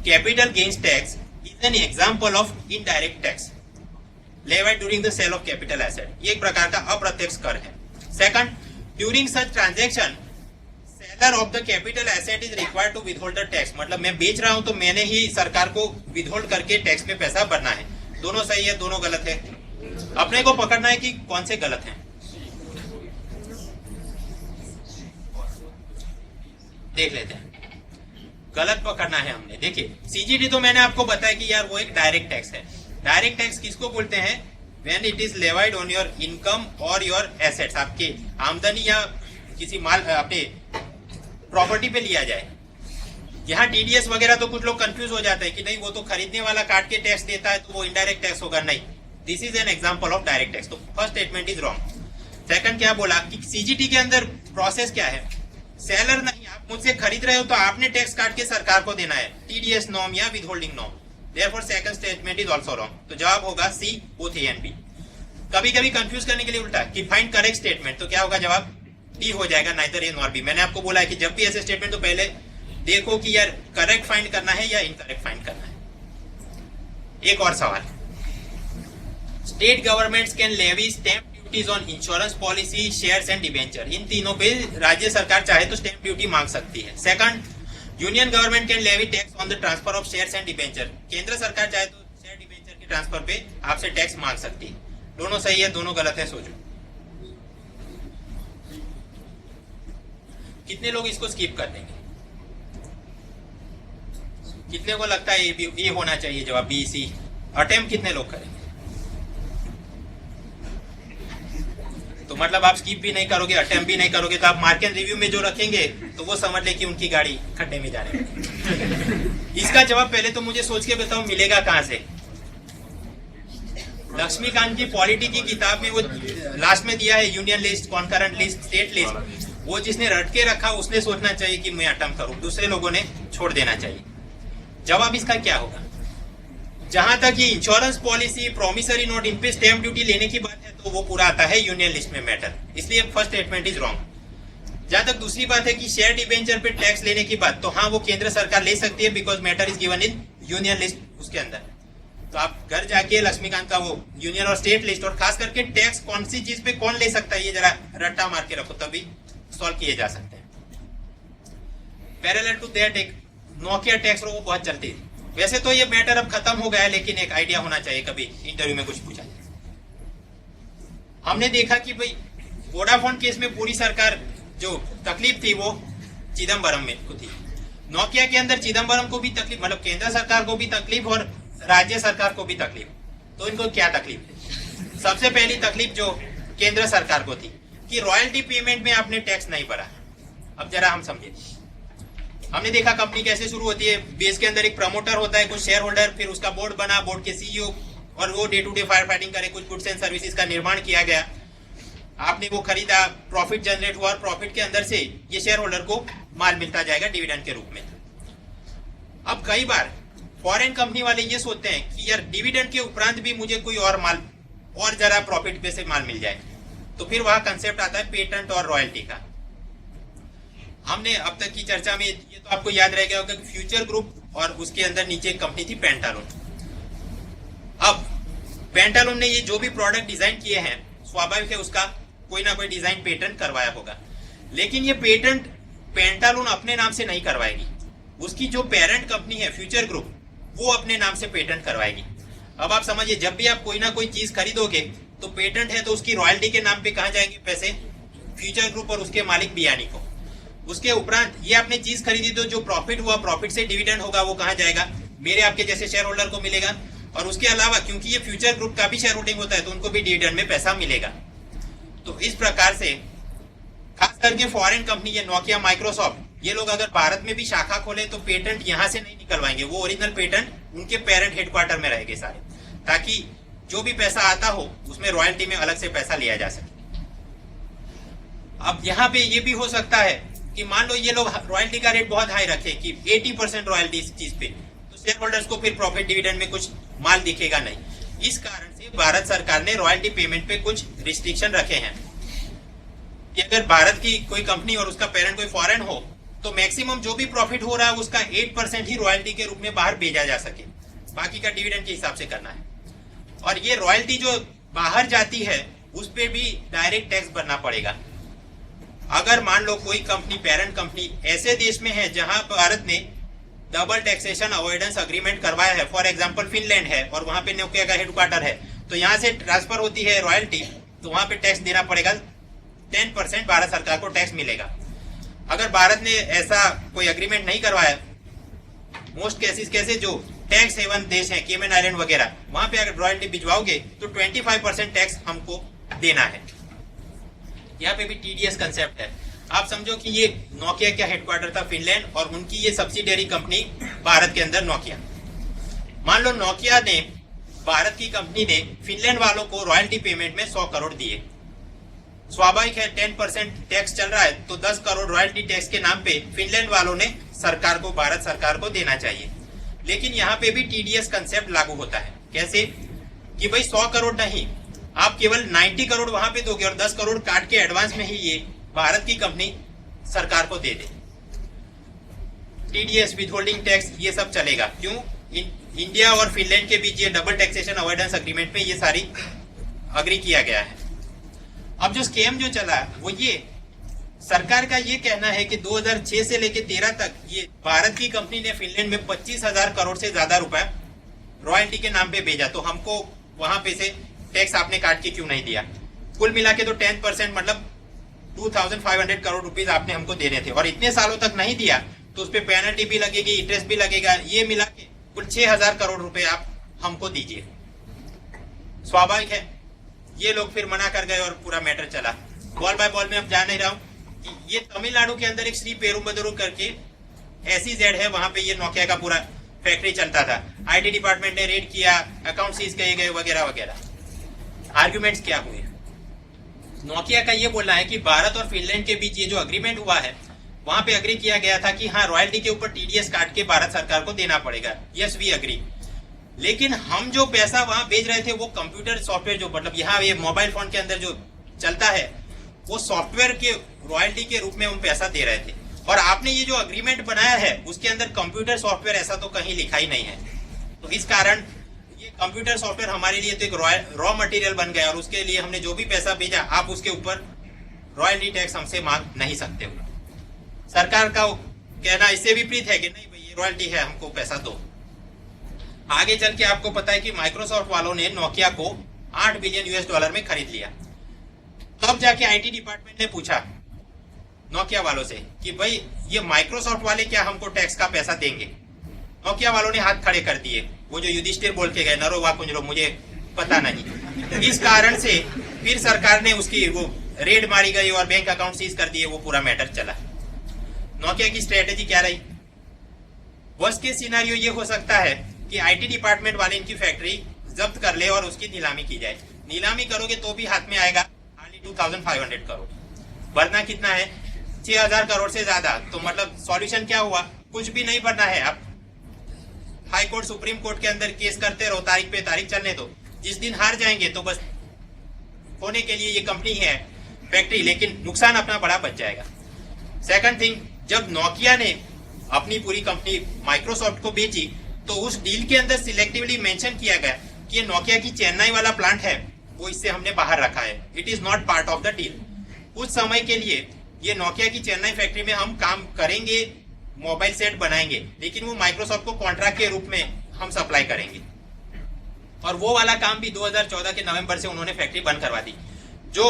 Capital gains tax is an example of indirect tax levied during the sale of capital asset, ये एक प्रकार का अप्रत्यक्ष कर है। Second, during such transaction seller of the capital asset is required to withhold the tax, मतलब मैं बेच रहा हूं तो मैंने ही सरकार को विथहोल्ड करके टैक्स में पैसा भरना है। दोनों सही है, दोनों गलत है, अपने को पकड़ना है कि कौन से गलत हैं। देख लेते हैं, गलत पकड़ना है हमने। देखिए CGT तो मैंने आपको बताया कि यार वो एक डायरेक्ट टैक्स है। डायरेक्ट टैक्स किसको बोलते हैं? When it is levied on your income or your assets, आपके आमदनी या किसी माल अपने प्रॉपर्टी पे लिया जाए। यहाँ TDS वगैरह तो कुछ लोग कंफ्यूज हो जाते हैं कि नहीं, वो तो खरीदने वाला काट के टैक्स देता है तो वो इनडायरेक्ट टैक्स होगा। नहीं, this is an example of direct tax. तो first statement is wrong. Second क्या बोला कि CGT के अंदर प्रोसेस क्या है? सेलर नहीं, आप मुझसे खरीद रहे हो तो आपने टैक्स काट के सरकार को देना है, TDS नॉर्म या विथहोल्डिंग norm. Therefore second statement is also wrong। तो जवाब होगा C, both A and B। कभी कभी कंफ्यूज करने के लिए उल्टा कि फाइंड करेक्ट स्टेटमेंट, तो क्या होगा? जवाब D हो जाएगा, नाइदर A नॉर B। मैंने आपको बोला है कि जब भी ऐसे स्टेटमेंट तो पहले देखो कि यार करेक्ट फाइंड करना है या इनकरेक्ट फाइंड करना है। एक और सवाल, state governments can levy stamp duties on insurance policy, shares and debenture. इन तीनों पे राज्य सरकार चाहे तो स्टैंप ड्यूटी मांग सकती है। Second, union government can levy tax on the transfer of shares and debenture. केंद्र सरकार चाहे तो शेयर डिबेंचर के ट्रांसफर पे आपसे टैक्स मांग सकती है। दोनों सही है, दोनों गलत है, सोचो। कितने लोग इसको स्किप कर देंगे? कितने को लगता है ये होना चाहिए जवाब बी सी? अटेम्प्ट कितने लोग करेंगे? तो मतलब आप स्किप भी नहीं करोगे, अटेम्प्ट भी नहीं करोगे, तो आप मार्क एंड रिव्यू में जो रखेंगे तो वो समझ ले कि उनकी गाड़ी खड्डे में जाने वाली। इसका जवाब पहले तो मुझे सोच के बताओ मिलेगा कहां से? लक्ष्मीकांत की पॉलिटी की किताब में वो लास्ट में दिया है union list, concurrent list, state list. वो जिसने रट के रखा उसने सोचना चाहिए कि मैं अटेम्प्ट करूं, दूसरे लोगों ने छोड़ देना चाहिए। जवाब इसका क्या होगा? जहां तक ये इंश्योरेंस पॉलिसी, प्रोमिसरी नोट, इन पे स्टैम्प ड्यूटी लेने की बात है तो वो पूरा आता है यूनियन लिस्ट में मैटर, इसलिए फर्स्ट स्टेटमेंट इज रॉन्ग। जहां तक दूसरी बात है कि शेयर डिबेंचर पे टैक्स लेने की बात, तो हाँ वो केंद्र सरकार ले सकती है because matter is given in union list उसके अंदर। तो आप घर जाके लक्ष्मीकांत का वो यूनियन और स्टेट लिस्ट और खास करके टैक्स कौन सी चीज पे कौन ले सकता है ये जरा रट्टा मार के रखो, तभी सॉल्व किए जा सकते हैं। पैरेलल टू दैट एक नोकिया टैक्स वो बहुत चलती है। वैसे तो ये मैटर अब खत्म हो गया है, लेकिन एक आइडिया होना चाहिए, कभी इंटरव्यू में कुछ पूछा जाए। हमने देखा कि भाई वोडाफोन केस में पूरी सरकार जो तकलीफ थी वो चिदम्बरम में को थी। नोकिया के अंदर चिदम्बरम को भी तकलीफ, मतलब केंद्र सरकार को भी तकलीफ और राज्य सरकार को भी तकलीफ। तो इनको क्या तकलीफ थी? सबसे पहली तकलीफ जो केंद्र सरकार को थी कि रॉयल्टी पेमेंट में आपने टैक्स नहीं भरा। अब जरा हम समझे, हमने देखा कंपनी कैसे शुरू होती है, बेस के अंदर एक प्रमोटर होता है, कुछ शेयर होल्डर, फिर उसका बोर्ड बना, बोर्ड के सीईओ, और वो day to day fire fighting करे, कुछ गुड्स एंड सर्विसेज का निर्माण किया गया, आपने वो खरीदा, प्रॉफिट जनरेट हुआ और प्रॉफिट के अंदर से ये शेयर होल्डर को माल मिलता जाएगा डिविडेंड के रूप में। अब कई बार फॉरेन कंपनी वाले ये सोचते हैं कि यार डिविडेंड के उपरांत भी मुझे कोई और माल और जरा प्रॉफिट पे से माल मिल जाए, तो फिर वहां कंसेप्ट आता है पेटेंट और रॉयल्टी का। हमने अब तक की चर्चा में ये तो आपको याद रह गया होगा कि फ्यूचर ग्रुप और उसके अंदर नीचे एक कंपनी थी पेंटालून। अब पेंटालून ने ये जो भी प्रोडक्ट डिजाइन किए हैं, स्वाभाविक है उसका कोई ना कोई डिजाइन पेटेंट करवाया होगा, लेकिन ये पेटेंट पेंटालून अपने नाम से नहीं करवाएगी, उसकी जो पेरेंट कंपनी है फ्यूचर ग्रुप वो अपने नाम से पेटेंट करवाएगी। अब आप समझिए, जब भी आप कोई ना कोई चीज खरीदोगे तो पेटेंट है तो उसकी रॉयल्टी के नाम पे कहां जाएंगे पैसे? फ्यूचर ग्रुप और उसके मालिक बियानी को। उसके उपरांत ये आपने चीज खरीदी तो जो प्रॉफिट हुआ, प्रॉफिट से डिविडेंड होगा, वो कहां जाएगा? मेरे आपके जैसे शेयर होल्डर को मिलेगा। और उसके अलावा क्योंकि ये फ्यूचर ग्रुप का भी शेयर होल्डिंग होता है तो उनको भी डिविडेंड में पैसा मिलेगा। तो इस प्रकार से खास करके फॉरेन कंपनी, ये नोकिया, माइक्रोसॉफ्ट, ये लोग अगर भारत में भी शाखा खोले तो पेटेंट यहां से नहीं निकलवाएंगे, वो ओरिजिनल पेटेंट उनके पेरेंट हेडक्वार्टर में रहेंगे सारे, ताकि जो भी पैसा आता हो उसमें रॉयल्टी में अलग से पैसा लिया जा सके। अब यहाँ पे ये भी हो सकता है कि मान लो ये लोग रॉयल्टी का रेट बहुत हाई रखे कि 80% रॉयल्टी इस चीज पे, तो शेयर होल्डर्स को फिर प्रॉफिट डिविडेंड में कुछ माल दिखेगा नहीं। इस कारण से भारत सरकार ने रॉयल्टी पेमेंट पे कुछ रिस्ट्रिक्शन रखे हैं कि अगर भारत की कोई कंपनी और उसका पेरेंट कोई फॉरेन हो तो मैक्सिमम जो भी प्रॉफिट हो रहा है उसका 8% ही रॉयल्टी के रूप में बाहर भेजा जा सके, बाकी का डिविडेंड के हिसाब से करना है। और ये रॉयल्टी जो बाहर जाती है उस पे भी डायरेक्ट टैक्स भरना पड़ेगा। अगर मान लो कोई कंपनी, पेरेंट कंपनी ऐसे देश में है जहां भारत ने डबल टैक्सेशन अवॉइडेंस अग्रीमेंट करवाया है, फॉर एग्जांपल फिनलैंड है और वहां पे नोकिया का हेडक्वार्टर है, तो यहाँ से ट्रांसफर होती है रॉयल्टी, तो वहां पे टैक्स देना पड़ेगा, 10% भारत सरकार को टैक्स मिलेगा। अगर भारत ने ऐसा कोई एग्रीमेंट नहीं करवाया, मोस्ट केसेस कैसे जो टैक्स हेवन देश है, केमन आइलैंड वगैरह, वहां पे अगर रॉयल्टी भिजवाओगे तो 25% टैक्स हमको देना है। यहाँ पे भी टीडीएस कंसेप्ट है। आप समझो कि ये नोकिया का हेडक्वार्टर था फिनलैंड और उनकी ये सब्सिडियरी कंपनी भारत के अंदर नोकिया। मान लो नोकिया ने, भारत की कंपनी ने फिनलैंड वालों को रॉयल्टी पेमेंट में 100 करोड़ दिए। स्वाभाविक है 10% टैक्स चल रहा है तो 10 करोड़ रॉयल्टी टैक्स के नाम पे फिनलैंड वालों ने सरकार को, भारत सरकार को देना चाहिए। लेकिन यहाँ पे भी टीडीएस कंसेप्ट लागू होता है। कैसे? कि भाई 100 करोड़ नहीं, आप केवल 90 करोड़ वहां पे दोगे और 10 करोड़ काट के एडवांस में ही ये भारत की कंपनी सरकार को दे दे। टीडीएस, विथहोल्डिंग टैक्स, ये सब चलेगा। क्यों? इंडिया और फिनलैंड के बीच ये डबल टैक्सेशन अवॉइडेंस अग्रीमेंट में ये सारी अग्री किया गया है। अब जो स्कैम जो चला वो ये सरकार का ये कहना है कि 2006 से लेकर 13 तक ये भारत की कंपनी ने फिनलैंड में 25,000 करोड़ से ज्यादा रुपए रॉयल्टी के नाम पे भेजा, तो हमको वहां पे से टैक्स आपने काट के क्यों नहीं दिया? कुल मिला के तो 10%, मतलब 2500 करोड़ रुपीस आपने हमको देने थे और इतने सालों तक नहीं दिया तो उस पर पेनल्टी भी लगेगी, इंटरेस्ट भी लगेगा, ये मिला के कुल 6000 करोड़ रुपए आप हमको दीजिए। स्वाभाविक है ये लोग फिर मना कर गए और पूरा मैटर चला। बॉल बाय बॉल में अब जान नहीं रहा हूं कि ये तमिलनाडु के अंदर एक श्री पेरुम्बदूर करके SEZ है, वहां पे ये नोकिया का पूरा फैक्ट्री चलता था। IT डिपार्टमेंट ने रेड किया, अकाउंट सीज किए गए वगैरह वगैरह। आर्ग्यूमेंट्स क्या हुए? नोकिया का ये बोलना है कि भारत और फिनलैंड के बीच ये जो अग्रीमेंट हुआ है वहां पे अग्री किया गया था कि हाँ रॉयल्टी के ऊपर TDS काट के भारत सरकार को देना पड़ेगा। Yes we agree. लेकिन हम जो पैसा वहां भेज रहे थे वो कंप्यूटर सॉफ्टवेयर जो मतलब यहाँ ये मोबाइल फोन के अंदर जो चलता है वो सॉफ्टवेयर के रॉयल्टी के रूप में हम पैसा दे रहे थे। और आपने ये जो अग्रीमेंट बनाया है उसके अंदर कंप्यूटर सॉफ्टवेयर ऐसा तो कहीं लिखा ही नहीं है। तो इस कारण ये कंप्यूटर सॉफ्टवेयर हमारे लिए तो एक रॉ मटेरियल बन गया और उसके लिए हमने जो भी पैसा भेजा आप उसके ऊपर रॉयल्टी टैक्स हमसे मांग नहीं सकते हो। सरकार का कहना इससे विपरीत है कि नहीं भाई ये रॉयल्टी है, हमको पैसा दो। आगे चल के आपको पता है कि माइक्रोसॉफ्ट वालों ने नोकिया को $8 बिलियन में खरीद लिया। तब जाके IT डिपार्टमेंट ने पूछा नोकिया वालों से कि भाई ये माइक्रोसॉफ्ट वाले क्या हमको टैक्स का पैसा देंगे? नोकिया वालों ने हाथ खड़े कर दिए। वो जो युधिष्ठिर बोल के गए नरो वा कुंजरो मुझे पता नहीं। इस कारण से फिर सरकार ने उसकी वो रेड मारी गई और बैंक अकाउंट सीज कर दिए, वो पूरा मैटर चला। नोकिया की स्ट्रेटेजी क्या रही? वर्स्ट केस सिनेरियो ये हो सकता है कि IT डिपार्टमेंट वाले इनकी फैक्ट्री जब्त कर ले और उसकी नीलामी की जाए। नीलामी करोगे तो भी हाथ में आएगा हार्डली 2500 करोड़। भरना कितना है? 6000 करोड़ से ज्यादा। तो मतलब सॉल्यूशन क्या हुआ? कुछ भी नहीं भरना है। आप हाई कोर्ट सुप्रीम कोर्ट के अंदर केस करते रहो, तारीख पे तारीख चलने दो। जिस दिन हार जाएंगे तो बस होने के लिए ये कंपनी है फैक्ट्री, लेकिन नुकसान अपना बड़ा बच जाएगा। सेकंड थिंग, जब नोकिया ने अपनी पूरी कंपनी माइक्रोसॉफ्ट को बेची तो उस डील के अंदर सिलेक्टिवली मेंशन किया गया कि ये नोकिया की चेन्नई वाला प्लांट है वो इससे हमने बाहर रखा है। It is not part of the deal. उस समय के लिए ये नोकिया की चेन्नई फैक्ट्री में हम काम करेंगे, मोबाइल सेट बनाएंगे, लेकिन वो माइक्रोसॉफ्ट को कॉन्ट्रैक्ट के रूप में हम सप्लाई करेंगे। और वो वाला काम भी 2014 के नवंबर से उन्होंने फैक्ट्री बंद करवा दी। जो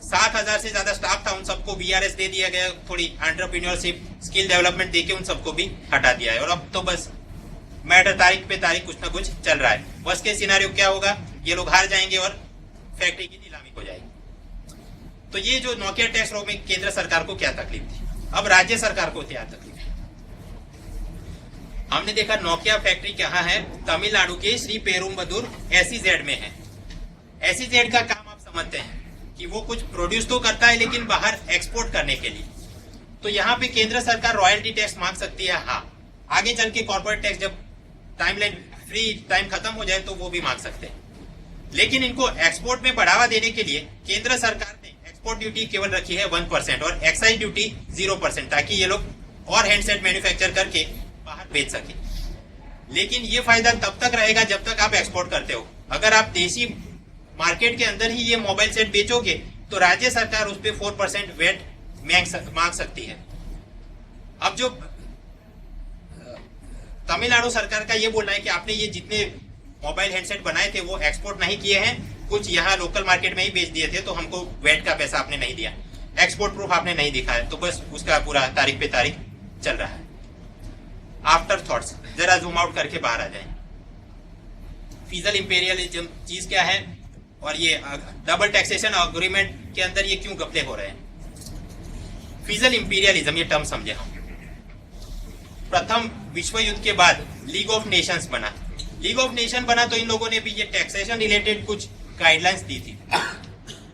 7000 से ज्यादा स्टाफ था उन सबको VRS दे दिया गया, थोड़ी एंटरप्रेन्योरशिप स्किल डेवलपमेंट देके उन सबको भी हटा दिया है। और अब तो बस मैटर तारीख पे तारीख कुछ ना कुछ चल रहा है। बस के सिनेरियो क्या होगा? ये लोग हार जाएंगे और फैक्ट्री की नीलामी हो जाएगी। तो ये जो नोकिया टैक्स रॉ में केंद्र सरकार को क्या तकलीफ थी, अब राज्य सरकार को क्या तकलीफ है? हमने देखा नोकिया फैक्ट्री कहाँ है? तमिलनाडु के श्री पेरुम्बदूर SEZ में है। SEZ का काम आप समझते हैं कि वो कुछ प्रोड्यूस तो करता है लेकिन बाहर एक्सपोर्ट करने के लिए। तो यहाँ पे केंद्र सरकार रॉयल्टी टैक्स मांग सकती है। हाँ, आगे चल के कॉर्पोरेट टैक्स जब टाइमलाइन फ्री टाइम खत्म हो जाए तो वो भी मांग सकते हैं। लेकिन इनको एक्सपोर्ट में बढ़ावा देने के लिए केंद्र सरकार ने एक्सपोर्ट ड्यूटी केवल रखी है 1% और एक्साइज ड्यूटी 0%, ताकि ये लोग और हैंडसेट मैन्युफैक्चर करके बाहर बेच सके। लेकिन ये फायदा तब तक रहेगा जब तक आप एक्सपोर्ट करते हो। अगर आप देशी मार्केट के अंदर ही ये मोबाइल सेट बेचोगे तो राज्य सरकार उस पर 4% वेट मांग सकती है। अब जो तमिलनाडु सरकार का ये बोलना है कि आपने ये जितने मोबाइल हैंडसेट बनाए थे वो एक्सपोर्ट नहीं किए हैं, कुछ यहाँ लोकल मार्केट में ही बेच दिए थे, तो हमको वेट का पैसा आपने नहीं दिया, एक्सपोर्ट प्रूफ आपने नहीं दिखाया, तो बस उसका पूरा तारीख पे तारीख चल रहा है। आफ्टर थॉट्स जरा जूम आउट करके बाहर आ जाए। फिजल इंपेरियलिज्म चीज क्या है और ये डबल टैक्सेशन अग्रीमेंट के अंदर ये क्यों गपले हो रहे हैं? फिजल इंपीरियलिज्म ये टर्म समझे हम। प्रथम विश्व युद्ध के बाद लीग ऑफ नेशंस बना। लीग ऑफ नेशन बना तो इन लोगों ने भी ये टैक्सेशन रिलेटेड कुछ गाइडलाइंस दी थी।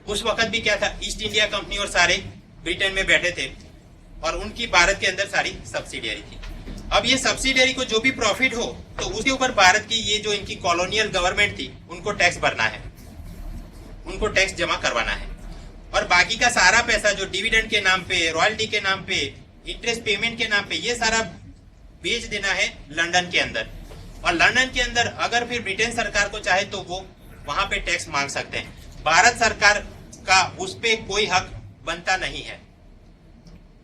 उस वक्त भी क्या था, ईस्ट इंडिया कंपनी और सारे ब्रिटेन में बैठे थे और उनकी भारत के अंदर सारी सब्सिडियरी थी। अब ये सब्सिडियरी को जो भी प्रॉफिट हो तो उसके ऊपर भारत की ये जो इनकी कॉलोनियल गवर्नमेंट थी उनको टैक्स भरना है, उनको टैक्स जमा करवाना है। और बाकी का सारा पैसा जो डिविडेंड के नाम पे, रॉयल्टी के नाम पे, इंटरेस्ट पेमेंट के नाम पे, ये सारा बेच देना है लंदन के अंदर। और लंदन के अंदर अगर फिर ब्रिटेन सरकार को चाहे तो वो वहां पे टैक्स मांग सकते हैं। भारत सरकार का उस पे कोई हक बनता नहीं है।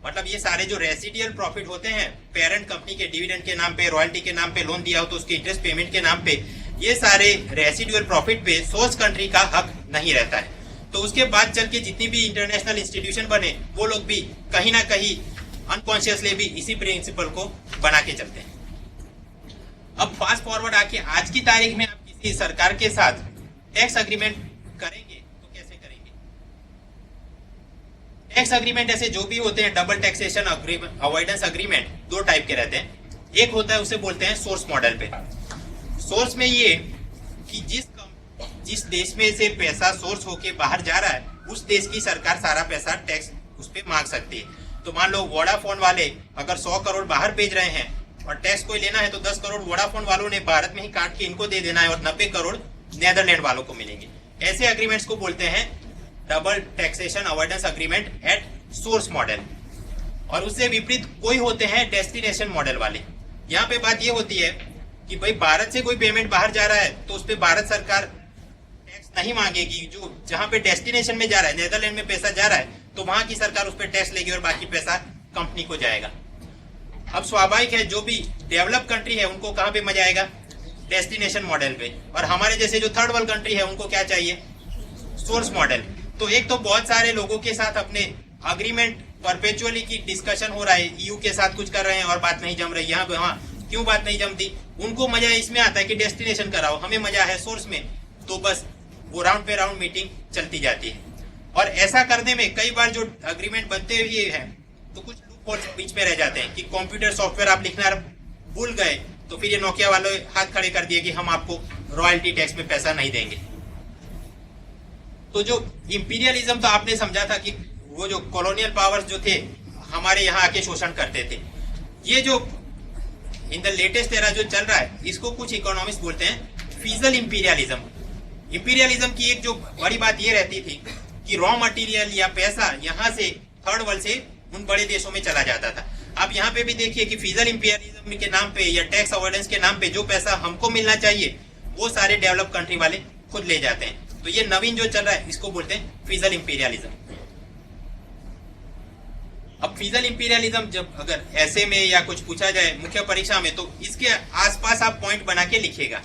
मतलब ये सारे जो रेसिडियल प्रॉफिट होते हैं पेरेंट कंपनी के डिविडेंड के नाम पे, रॉयल्टी के नाम पे, लोन दिया हो तो उसके इंटरेस्ट पेमेंट के नाम पे, ये सारे रेसिडुअल प्रॉफिट पे सोर्स कंट्री का हक नहीं रहता है। तो उसके बाद चल के जितनी भी इंटरनेशनल इंस्टीट्यूशन बने वो लोग भी कहीं ना कहीं अनकॉन्शियसली भी इसी प्रिंसिपल को बना के चलते हैं। अब फास्ट फॉरवर्ड आके आज की तारीख में आप किसी सरकार के साथ टैक्स अग्रीमेंट करेंगे तो कैसे करेंगे? टैक्स अग्रीमेंट ऐसे जो भी होते हैं, डबल टैक्सेशन अवॉइडेंस अग्रीमेंट, दो टाइप के रहते हैं। एक होता है उसे बोलते हैं सोर्स मॉडल पे। सोर्स में ये कि जिस देश में से पैसा सोर्स होके बाहर जा रहा है उस देश की सरकार सारा पैसा टैक्स उस पे मांग सकती है। तो मान लो वोडाफोन वाले अगर 100 करोड़ बाहर भेज रहे हैं और टैक्स कोई लेना है तो 10 करोड़ वोडाफोन वालों ने भारत में ही काट के इनको दे देना है और 90 करोड़ नेदरलैंड वालों को मिलेंगे। ऐसे अग्रीमेंट्स को बोलते हैं double taxation avoidance agreement at source model. और उससे विपरीत कोई होते हैं डेस्टिनेशन मॉडल वाले। यहाँ पे बात ये होती है कि भाई भारत से कोई पेमेंट बाहर जा रहा है तो उस पर भारत सरकार टैक्स नहीं मांगेगी। जो जहां पे डेस्टिनेशन में जा रहा है, नेदरलैंड में पैसा जा रहा है, तो वहां की सरकार उस पर टैक्स लेगी और बाकी पैसा कंपनी को जाएगा। अब स्वाभाविक है जो भी डेवलप कंट्री है उनको कहां पे मजा आएगा? डेस्टिनेशन मॉडल पे। और हमारे जैसे जो थर्ड वर्ल्ड कंट्री है उनको क्या चाहिए? Source model. तो एक तो बहुत सारे लोगों के साथ अपने अग्रीमेंट परपेचुअली की डिस्कशन हो रहा है, ईयू के साथ कुछ कर रहे हैं और बात नहीं जम रही। यहाँ पे वहाँ क्यों बात नहीं जमती? उनको मजा इसमें आता है कि डेस्टिनेशन कराओ, हमें मजा है सोर्स में, तो बस वो राउंड पे राउंड मीटिंग चलती जाती है। और ऐसा करने में कई बार जो अग्रीमेंट बनते हुए हैं तो कुछ लूप होल्स बीच में रह जाते हैं कि कंप्यूटर सॉफ्टवेयर आप लिखना भूल गए तो फिर ये नोकिया वालों हाथ खड़े कर दिए कि हम आपको रॉयल्टी टैक्स में पैसा नहीं देंगे। तो जो इंपीरियलिज्म तो आपने समझा था कि वो जो कॉलोनियल पावर्स जो थे हमारे यहाँ आके शोषण करते थे। ये जो इन द लेटेस्ट एरा जो चल रहा है इसको कुछ इकोनॉमिस्ट बोलते हैं फीजल इंपीरियलिज्म। इंपीरियलिज्म की एक जो बड़ी बात ये रहती थी कि रॉ मटेरियल या पैसा यहाँ से थर्ड वर्ल्ड से उन बड़े देशों में चला जाता था। आप यहाँ पे भी देखिए कि फीजल इंपीरियलिज्म के नाम पे या टैक्स अवॉइडेंस के नाम पे जो पैसा हमको मिलना चाहिए वो सारे डेवलप कंट्री वाले खुद ले जाते हैं। तो ये नवीन जो चल रहा है इसको बोलते हैं फीजल इंपीरियलिज्म। अब फीजल इंपीरियलिज्म जब अगर ऐसे में या कुछ पूछा जाए मुख्य परीक्षा में तो इसके आसपास आप पॉइंट बना के लिखिएगा।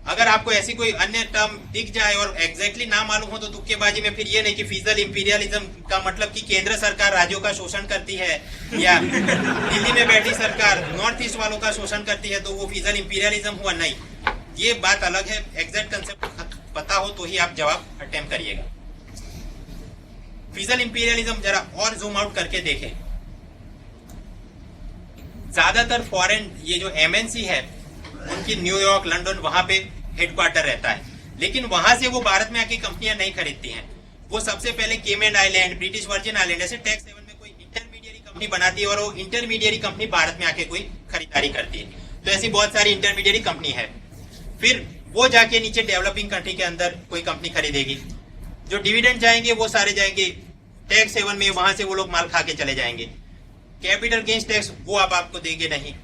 अगर आपको ऐसी कोई अन्य टर्म दिख जाए और एग्जैक्टली ना मालूम हो तो तुक्केबाजी में फिर ये नहीं कि फीजल इंपीरियलिज्म का मतलब कि केंद्र सरकार राज्यों का शोषण करती है या दिल्ली में बैठी सरकार नॉर्थ ईस्ट वालों का शोषण करती है तो वो फीजल इंपीरियलिज्म हुआ। नहीं, ये बात अलग है। एग्जैक्ट कंसेप्ट पता हो तो ही आप जवाब अटेम्प्ट करिएगा। फीजल इंपीरियलिज्म जरा और जूम आउट करके देखें। ज्यादातर फॉरेन ये जो एमएनसी है उनकी न्यूयॉर्क, लंदन वहां पे हेडक्वार्टर रहता है, लेकिन वहां से वो भारत में आके कंपनियां नहीं खरीदती हैं। वो सबसे पहले केमन आइलैंड, ब्रिटिश वर्जिन आइलैंड ऐसे टैक्स हेवन में कोई इंटरमीडिएरी कंपनी बनाती है और वो इंटरमीडिएरी कंपनी भारत में आके कोई खरीदारी करती है। तो ऐसी बहुत सारी इंटरमीडिएरी कंपनी है। फिर वो जाके नीचे डेवलपिंग कंट्री के अंदर कोई कंपनी खरीदेगी। जो डिविडेंड जाएंगे वो सारे जाएंगे टैक्स हेवन में, वहां से वो लोग माल खा के चले जाएंगे। कैपिटल गेन्स टैक्स वो आपको देंगे नहीं।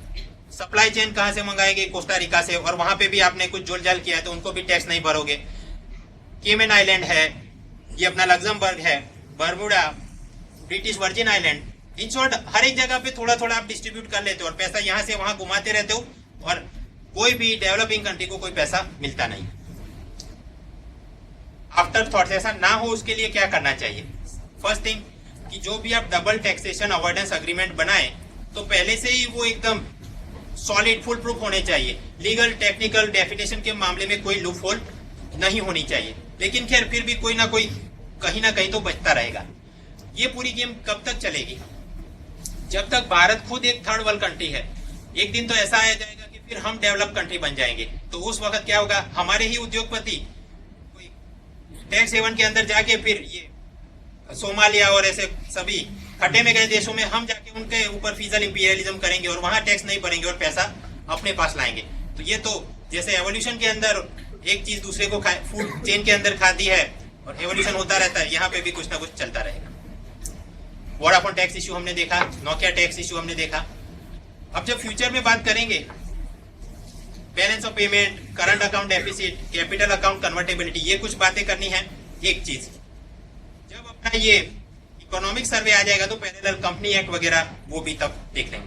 सप्लाई चेन कहां से मंगाएंगे? कोस्टा रिका से, और वहां पे भी आपने कुछ जोलजाल किया है तो उनको भी टैक्स नहीं भरोगे। केमन आइलैंड है, ये अपना लग्जमबर्ग है, Bermuda, British Virgin Island. In short हर एक जगह पे थोड़ा थोड़ा आप डिस्ट्रीब्यूट कर लेते हो और पैसा यहां से वहां घुमाते रहते हो और कोई भी डेवलपिंग कंट्री को कोई पैसा मिलता नहीं। आफ्टर थॉट्स ऐसा ना हो उसके लिए क्या करना चाहिए? फर्स्ट थिंग कि जो भी आप डबल टैक्सेशन अवॉइडेंस अग्रीमेंट बनाएं तो पहले से ही वो एकदम सॉलिड फुल प्रूफ होने चाहिए। लीगल टेक्निकल डेफिनेशन के मामले में कोई लूप होल नहीं होनी चाहिए। लेकिन खैर फिर भी कोई ना कोई कहीं ना कहीं तो बचता रहेगा। ये पूरी गेम कब तक चलेगी? जब तक भारत खुद एक थर्ड वर्ल्ड कंट्री है। एक दिन तो ऐसा आ जाएगा कि फिर हम डेवलप कंट्री बन जाएंगे। तो उस वक्त क्या होगा? हमारे ही उद्योगपति कोई टैक्स हेवन के अंदर जाके फिर ये सोमालिया और ऐसे सभी खड्डे में गए देशों में हम जाके उनके ऊपर फीजल इंपीरियलिज्म करेंगे और वहां टैक्स नहीं भरेंगे और पैसा अपने पास लाएंगे। तो ये तो जैसे एवोल्यूशन के अंदर एक चीज दूसरे को फूड चेन के अंदर खाती है और एवोल्यूशन होता रहता है, यहाँ पे भी कुछ ना कुछ चलता रहेगा। वोडाफोन टैक्स इश्यू हमने देखा, नोकिया टैक्स इश्यू हमने देखा। अब जब फ्यूचर में बात करेंगे balance of payment, current account deficit, capital account convertibility, ये कुछ बातें करनी है। एक चीज जब अपना ये इकोनॉमिक सर्वे आ जाएगा तो पैरेलल कंपनी एक्ट वगैरह वो भी तब देख लेंगे।